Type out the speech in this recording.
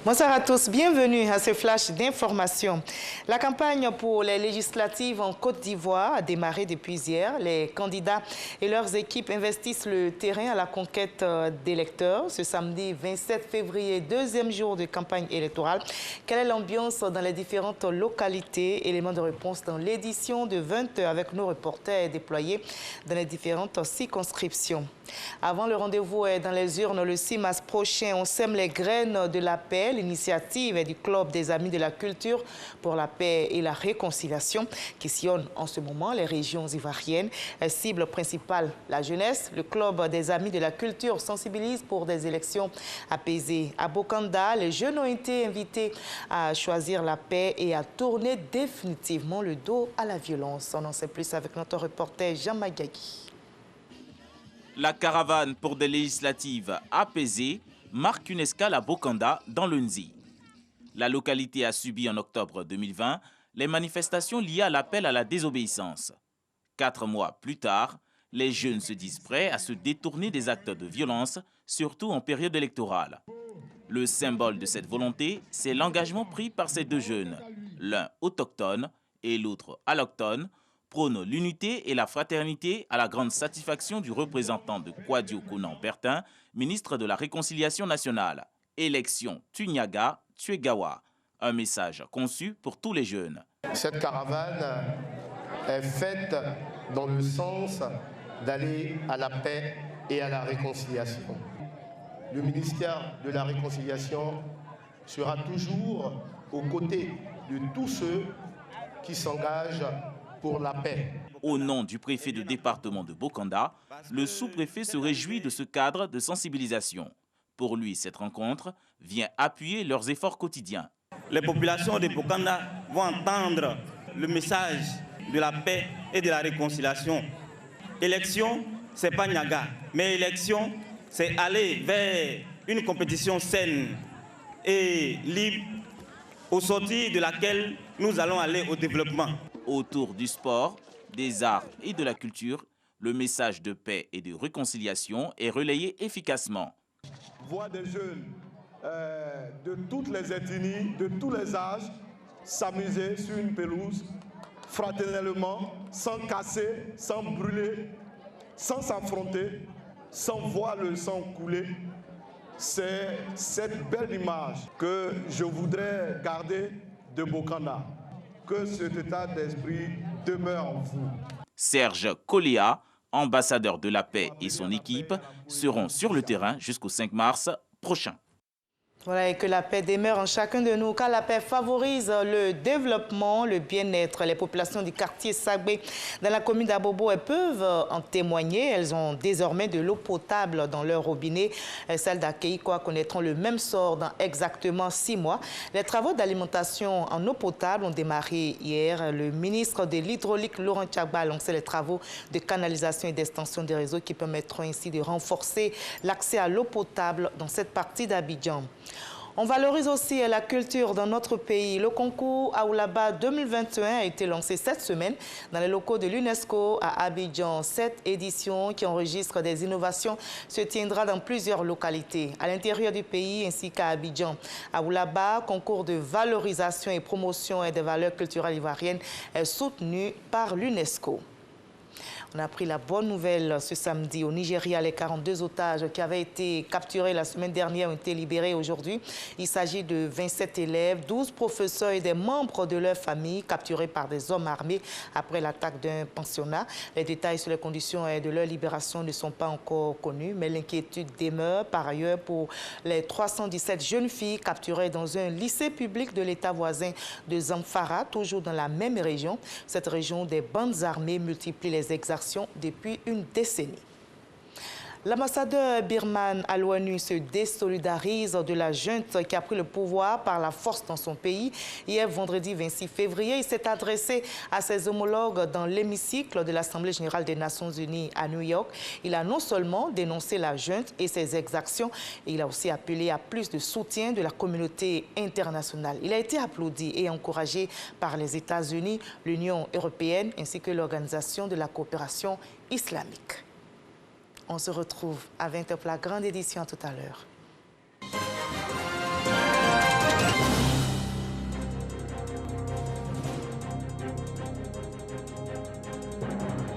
Bonsoir à tous, bienvenue à ce flash d'information. La campagne pour les législatives en Côte d'Ivoire a démarré depuis hier. Les candidats et leurs équipes investissent le terrain à la conquête d'électeurs. Ce samedi 27 février, deuxième jour de campagne électorale. Quelle est l'ambiance dans les différentes localités? Éléments de réponse dans l'édition de 20h avec nos reporters déployés dans les différentes circonscriptions. Avant le rendez-vous dans les urnes le 6 mars prochain, on sème les graines de la paix. L'initiative du Club des Amis de la Culture pour la paix et la réconciliation qui sillonne en ce moment les régions ivoiriennes. Cible principale, la jeunesse. Le Club des Amis de la Culture sensibilise pour des élections apaisées. À Bokanda, les jeunes ont été invités à choisir la paix et à tourner définitivement le dos à la violence. On en sait plus avec notre reporter Jean Magagui. La caravane pour des législatives apaisées marque une escale à Bokanda, dans le Nzi. La localité a subi en octobre 2020 les manifestations liées à l'appel à la désobéissance. 4 mois plus tard, les jeunes se disent prêts à se détourner des actes de violence, surtout en période électorale. Le symbole de cette volonté, c'est l'engagement pris par ces deux jeunes, l'un autochtone et l'autre allochtone, prône l'unité et la fraternité à la grande satisfaction du représentant de Kwadio Konan-Bertin, ministre de la Réconciliation nationale. Élection Tunyaga, Tuegawa. Un message conçu pour tous les jeunes. Cette caravane est faite dans le sens d'aller à la paix et à la réconciliation. Le ministère de la Réconciliation sera toujours aux côtés de tous ceux qui s'engagent pour la paix. Au nom du préfet de département de Bokanda, le sous-préfet se réjouit de ce cadre de sensibilisation. Pour lui, cette rencontre vient appuyer leurs efforts quotidiens. Les populations de Bokanda vont entendre le message de la paix et de la réconciliation. Élection, ce n'est pas Niaga, mais élection, c'est aller vers une compétition saine et libre, au sortir de laquelle nous allons aller au développement. Autour du sport, des arts et de la culture, le message de paix et de réconciliation est relayé efficacement. Voir des jeunes de toutes les ethnies, de tous les âges, s'amuser sur une pelouse, fraternellement, sans casser, sans brûler, sans s'affronter, sans voir le sang couler. C'est cette belle image que je voudrais garder de Bokanda. Que cet état d'esprit demeure en vous. Serge Koléa, ambassadeur de la paix, et son équipe seront sur le terrain jusqu'au 5 mars prochain. Voilà, et que la paix demeure en chacun de nous, car la paix favorise le développement, le bien-être. Les populations du quartier Sagbé dans la commune d'Abobo peuvent en témoigner. Elles ont désormais de l'eau potable dans leur robinet. Celles d'Akeikwa connaîtront le même sort dans exactement 6 mois. Les travaux d'alimentation en eau potable ont démarré hier. Le ministre de l'Hydraulique, Laurent Tchagba, a lancé les travaux de canalisation et d'extension des réseaux qui permettront ainsi de renforcer l'accès à l'eau potable dans cette partie d'Abidjan. On valorise aussi la culture dans notre pays. Le concours Aoulaba 2021 a été lancé cette semaine dans les locaux de l'UNESCO à Abidjan. Cette édition qui enregistre des innovations se tiendra dans plusieurs localités à l'intérieur du pays ainsi qu'à Abidjan. Aoulaba, concours de valorisation et promotion des valeurs culturelles ivoiriennes, est soutenu par l'UNESCO. On a appris la bonne nouvelle ce samedi. Au Nigeria, les 42 otages qui avaient été capturés la semaine dernière ont été libérés aujourd'hui. Il s'agit de 27 élèves, 12 professeurs et des membres de leur famille capturés par des hommes armés après l'attaque d'un pensionnat. Les détails sur les conditions de leur libération ne sont pas encore connus, mais l'inquiétude demeure par ailleurs pour les 317 jeunes filles capturées dans un lycée public de l'État voisin de Zamfara, toujours dans la même région. Cette région des bandes armées multiplie les exactions depuis une décennie. L'ambassadeur birman à l'ONU se désolidarise de la junte qui a pris le pouvoir par la force dans son pays. Hier, vendredi 26 février, il s'est adressé à ses homologues dans l'hémicycle de l'Assemblée générale des Nations unies à New York. Il a non seulement dénoncé la junte et ses exactions, il a aussi appelé à plus de soutien de la communauté internationale. Il a été applaudi et encouragé par les États-Unis, l'Union européenne ainsi que l'Organisation de la coopération islamique. On se retrouve à 20h pour la grande édition tout à l'heure.